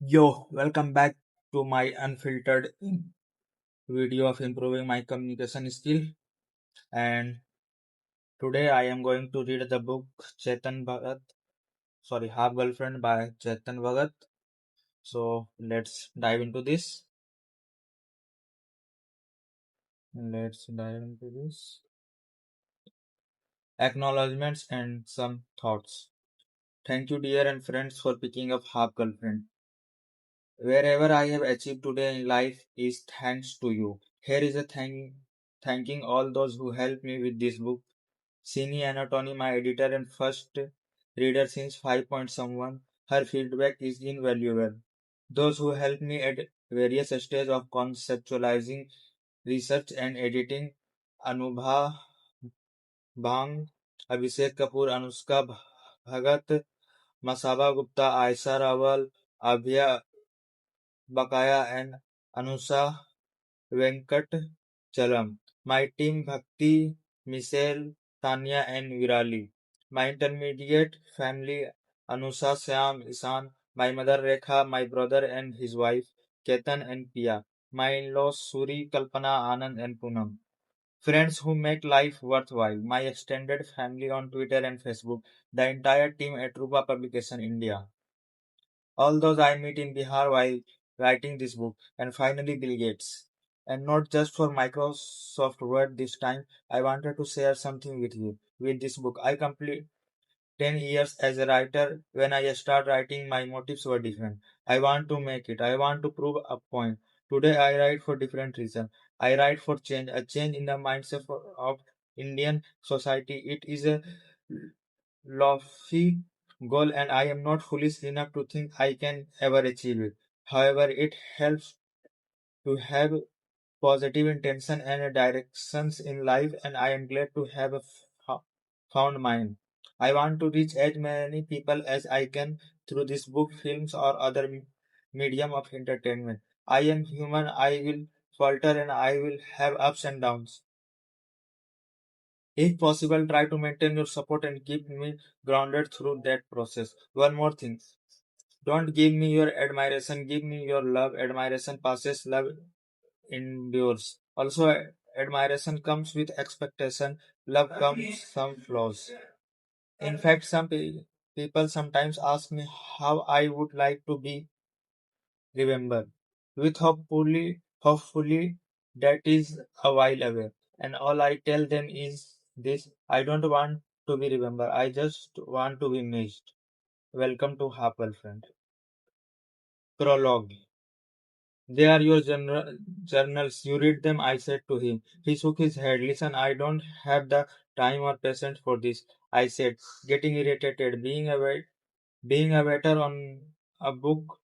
Yo, welcome back to my unfiltered video of improving my communication skill. And today I am going to read the book Half Girlfriend by Chetan Bhagat. So let's dive into this. Let's dive into this. Acknowledgements and some thoughts. Thank you, dear and friends, for picking up Half Girlfriend. Wherever I have achieved today in life is thanks to you. Here is a thanking all those who helped me with this book. Sini Anatoni, my editor and first reader since 5 point someone, her feedback is invaluable. Those who helped me at various stages of conceptualizing, research and editing, Anubha Bang, Abhishek Kapoor, Anushka Bhagat, Masaba Gupta, Aisha Rawal, Abhya Bakaya and Anusa Venkatchalam. My team Bhakti, Michelle, Tanya and Virali. My intermediate family Anusa, Syam, Isan. My mother Rekha, my brother and his wife Ketan and Pia. My in-laws Suri, Kalpana, Anand and Poonam. Friends who make life worthwhile. My extended family on Twitter and Facebook. The entire team at Rupa Publication India. All those I meet in Bihar while writing this book, and finally Bill Gates. And not just for Microsoft Word this time, I wanted to share something with you. With this book, I complete 10 years as a writer. When I start writing, my motives were different. I want to make it. I want to prove a point. Today, I write for different reasons. I write for change, a change in the mindset of Indian society. It is a lofty goal, and I am not foolish enough to think I can ever achieve it. However, it helps to have positive intention and directions in life, and I am glad to have found mine. I want to reach as many people as I can through this book, films, or other medium of entertainment. I am human, I will falter, and I will have ups and downs. If possible, try to maintain your support and keep me grounded through that process. One more thing. Don't give me your admiration, give me your love. Admiration passes, love endures. Also, admiration comes with expectation, love comes some flaws. In fact, people sometimes ask me how I would like to be remembered. With hopefully, that is a while away. And all I tell them is this: I don't want to be remembered. I just want to be missed. Welcome to Harper Friend. Prologue. They are your journals. You read them, I said to him. He shook his head. Listen, I don't have the time or patience for this, I said, getting irritated. Being a waiter on a book,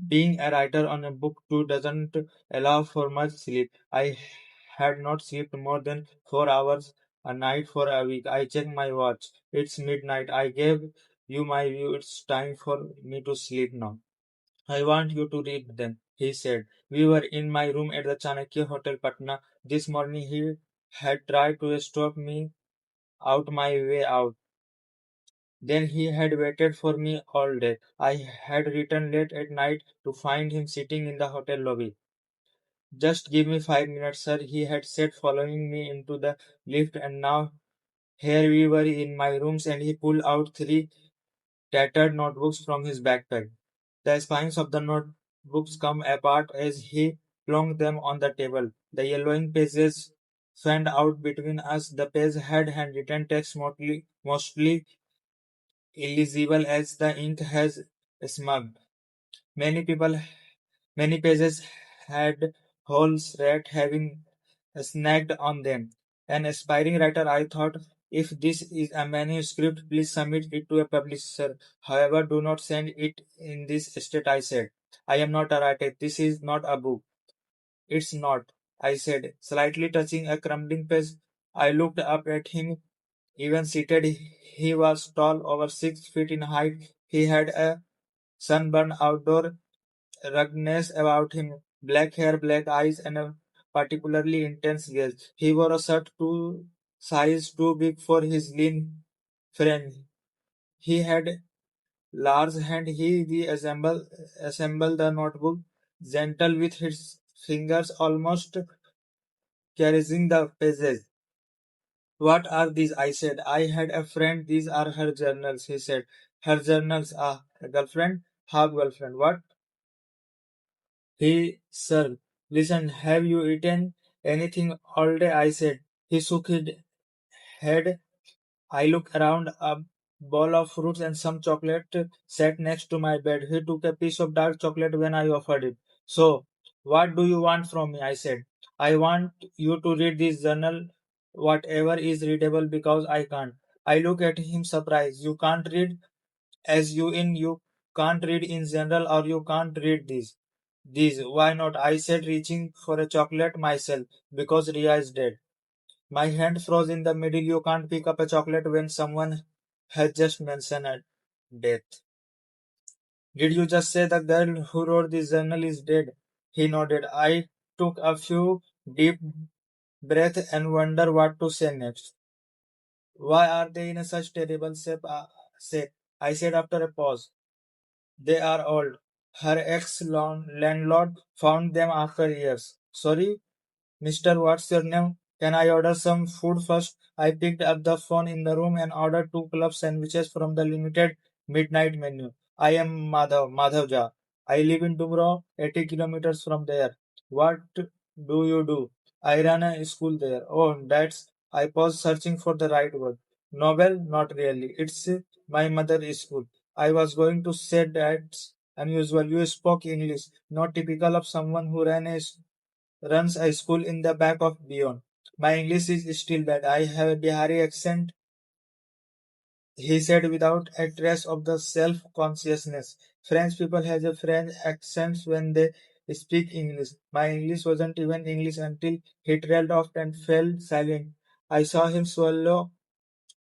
being a writer on a book too doesn't allow for much sleep. I had not slept more than 4 hours a night for a week. I checked my watch. It's midnight. I gave you my view. It's time for me to sleep now. I want you to read them, he said. We were in my room at the Chanakya Hotel, Patna. This morning he had tried to stop me out my way out. Then he had waited for me all day. I had returned late at night to find him sitting in the hotel lobby. Just give me 5 minutes, sir, he had said, following me into the lift, and now here we were in my rooms, and he pulled out three tattered notebooks from his backpack. The spines of the notebooks come apart as he flung them on the table. The yellowing pages fanned out between us. The page had handwritten text mostly illegible as the ink has smudged. Many people, many pages had holes, rat having snagged on them. An aspiring writer, I thought, if this is a manuscript, please submit it to a publisher. However, do not send it in this state, I said. I am not a writer. This is not a book. It's not, I said, slightly touching a crumbling page. I looked up at him. Even seated, he was tall, over 6 feet in height. He had a sunburned outdoor ruggedness about him, black hair, black eyes, and a particularly intense gaze. He wore a shirt two size too big for his lean frame. He had large hand he assembled the notebook, gentle with his fingers, almost caressing the pages. What are these? I said. I had a friend. These are her journals, he said. Her journals. Ah, a girlfriend? Half girlfriend. What? He, sir, listen, have you eaten anything all day? I said. He shook his head. I looked around. A bowl of fruits and some chocolate sat next to my bed. He took a piece of dark chocolate when I offered it. So, what do you want from me? I said. I want you to read this journal, whatever is readable, because I can't. I look at him surprised. You can't read, as you in you can't read in general, or you can't read these. These, why not? I said, reaching for a chocolate myself, because Ria is dead. My hand froze in the middle. You can't pick up a chocolate when someone has just mentioned a death. Did you just say the girl who wrote this journal is dead? He nodded. I took a few deep breaths and wondered what to say next. Why are they in such terrible shape? I said after a pause. They are old. Her ex-landlord found them after years. Sorry, Mister, what's your name? Can I order some food first? I picked up the phone in the room and ordered two club sandwiches from the limited midnight menu. I am Madhavja. I live in Dumro, 80 kilometers from there. What do you do? I run a school there. Oh, that's. I paused searching for the right word. Novel? Not really. It's my mother's school. I was going to say that's unusual. You spoke English, not typical of someone who runs a school in the back of beyond. My English is still bad. I have a Bihari accent, he said without a trace of the self-consciousness. French people have a French accent when they speak English. My English wasn't even English until he trailed off and fell silent. I saw him swallow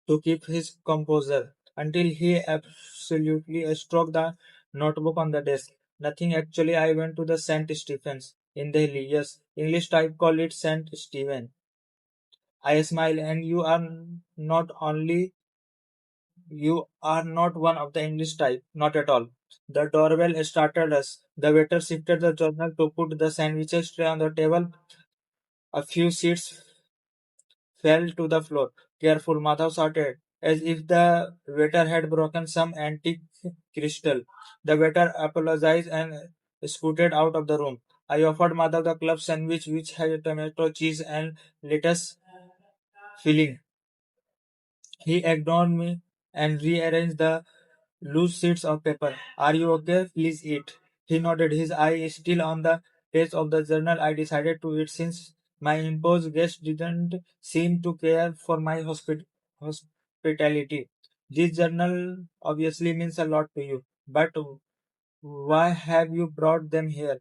to keep his composure until he absolutely struck the notebook on the desk. Nothing actually. I went to the St. Stephen's in Delhi. Yes, English type call it St. Stephen. I smile, and you are not one of the English type, not at all. The doorbell startled us. The waiter shifted the journal to put the sandwiches tray on the table. A few seats fell to the floor. Careful, Madhav shouted, as if the waiter had broken some antique crystal. The waiter apologized and scooted out of the room. I offered Madhav the club sandwich, which had tomato, cheese, and lettuce filling. He ignored me and rearranged the loose sheets of paper. Are you okay? Please eat. He nodded, his eye still on the page of the journal. I decided to eat since my imposed guest didn't seem to care for my hospitality. This journal obviously means a lot to you, but why have you brought them here?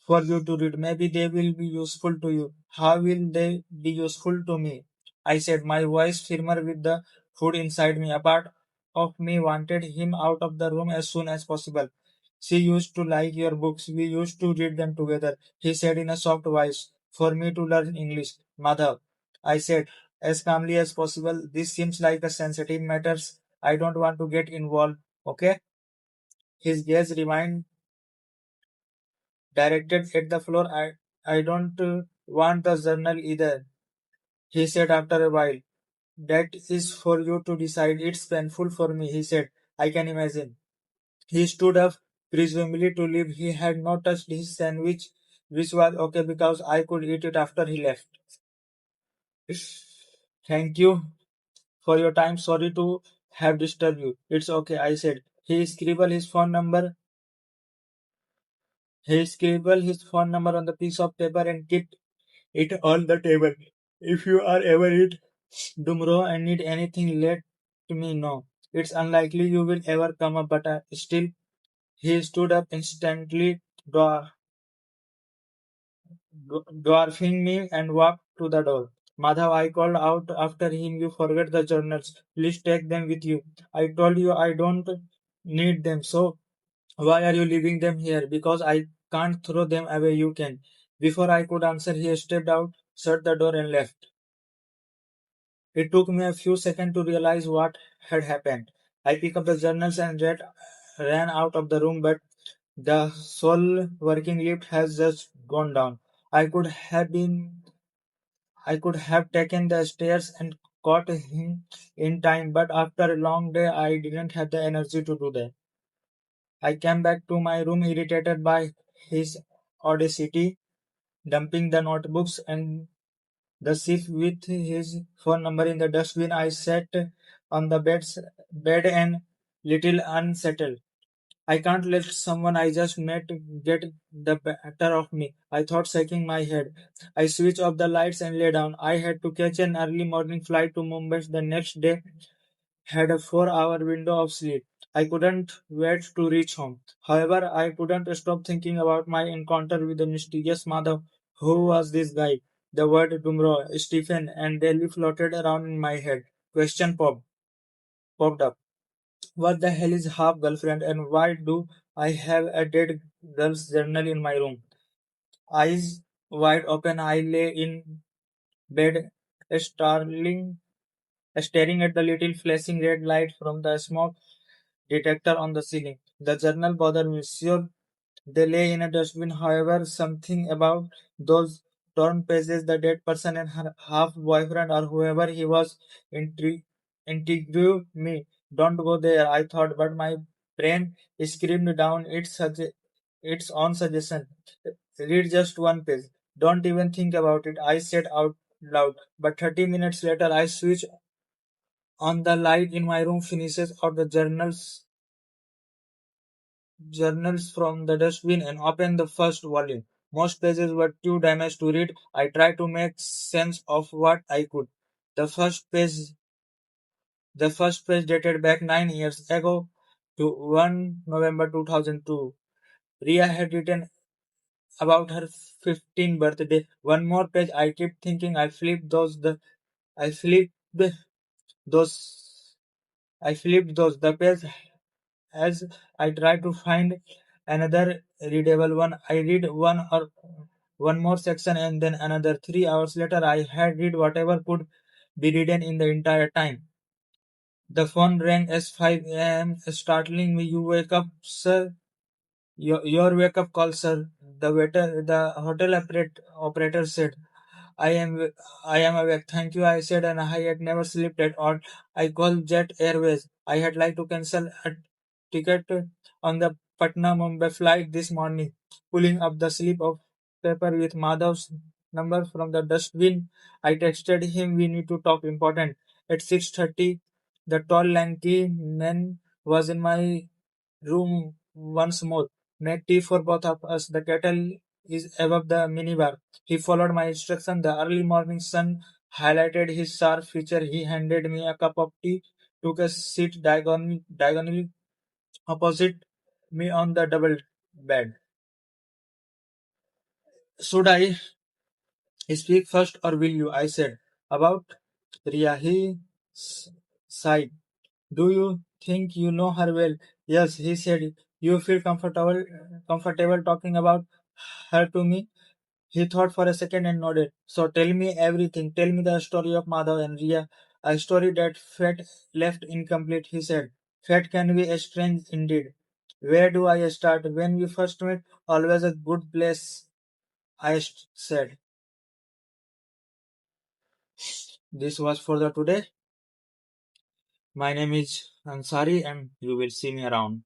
For you to read. Maybe they will be useful to you. How will they be useful to me? I said, my voice firmer with the food inside me. A part of me wanted him out of the room as soon as possible. She used to like your books. We used to read them together, he said in a soft voice. For me to learn English, Madhav, I said, as calmly as possible. This seems like a sensitive matters. I don't want to get involved. Okay? His gaze remained directed at the floor. I don't want the journal either, he said after a while. That is for you to decide. It's painful for me, he said. I can imagine. He stood up, presumably to leave. He had not touched his sandwich, which was okay because I could eat it after he left. Thank you for your time. Sorry to have disturbed you. It's okay, I said. He scribbled his phone number on the piece of paper and kept it on the table. If you are ever in Dumro and need anything, let me know. It's unlikely you will ever come up, but still. He stood up instantly, dwarfing me, and walked to the door. Madhav, I called out after him, you forget the journals. Please take them with you. I told you I don't need them, so why are you leaving them here? Because I can't throw them away, you can. Before I could answer, he stepped out, shut the door, and left. It took me a few seconds to realize what had happened. I picked up the journals and ran out of the room, but the sole working lift has just gone down. I could have been I could have taken the stairs and caught him in time, but after a long day I didn't have the energy to do that. I came back to my room irritated by his audacity, dumping the notebooks and the thief with his phone number in the dustbin. I sat on the bed and little unsettled. I can't let someone I just met get the better of me, I thought, shaking my head. I switched off the lights and lay down. I had to catch an early morning flight to Mumbai the next day, had a 4 hour window of sleep. I couldn't wait to reach home. However, I couldn't stop thinking about my encounter with the mysterious Madhav. Who was this guy? The word tomorrow, Stephen, and Delhi floated around in my head. Question popped up. What the hell is half girlfriend and why do I have a dead girl's journal in my room? Eyes wide open, I lay in bed, starling, staring at the little flashing red light from the smoke detector on the ceiling. The journal bothered me. Sure, they lay in a dustbin. However, something about those torn pages, the dead person and her half boyfriend or whoever he was, intrigued me. Don't go there, I thought, but my brain screamed down its own suggestion. Read just one page. Don't even think about it, I said out loud. But 30 minutes later, I switched on the light in my room, finishes out the journals from the dustbin and opened the first volume. Most pages were too damaged to read. I tried to make sense of what I could. The first page the first page dated back 9 years ago to 1 November 2002. Ria had written about her 15th birthday. One more page. I kept thinking I flipped those I flipped those the page as I tried to find another readable one. I read one more section and then another. 3 hours later, I had read whatever could be written in the entire time. The phone rang as 5 a.m., startling me. You wake up, sir. Your wake up call, sir. The hotel operator said. I am I am awake. Thank you, I said, and I had never slept at all. I called Jet Airways. I had like to cancel a ticket on the Patna Mumbai flight this morning. Pulling up the slip of paper with Madhav's number from the dustbin, I texted him, we need to talk important. At 6:30, the tall lanky man was in my room once more. Make tea for both of us. The kettle is above the minibar. He followed my instruction. The early morning sun highlighted his sharp feature. He handed me a cup of tea, took a seat diagonally opposite me on the double bed. Should I speak first or will you? I said. About Ria. He sighed. Do you think you know her well? Yes, he said. You feel comfortable talking about her to me? He thought for a second and nodded. So tell me everything. Tell me the story of Madhav and Ria. A story that fate left incomplete, he said. Fate can be strange indeed. Where do I start? When we first met, always a good place, I said. This was for the today. My name is Ansari and you will see me around.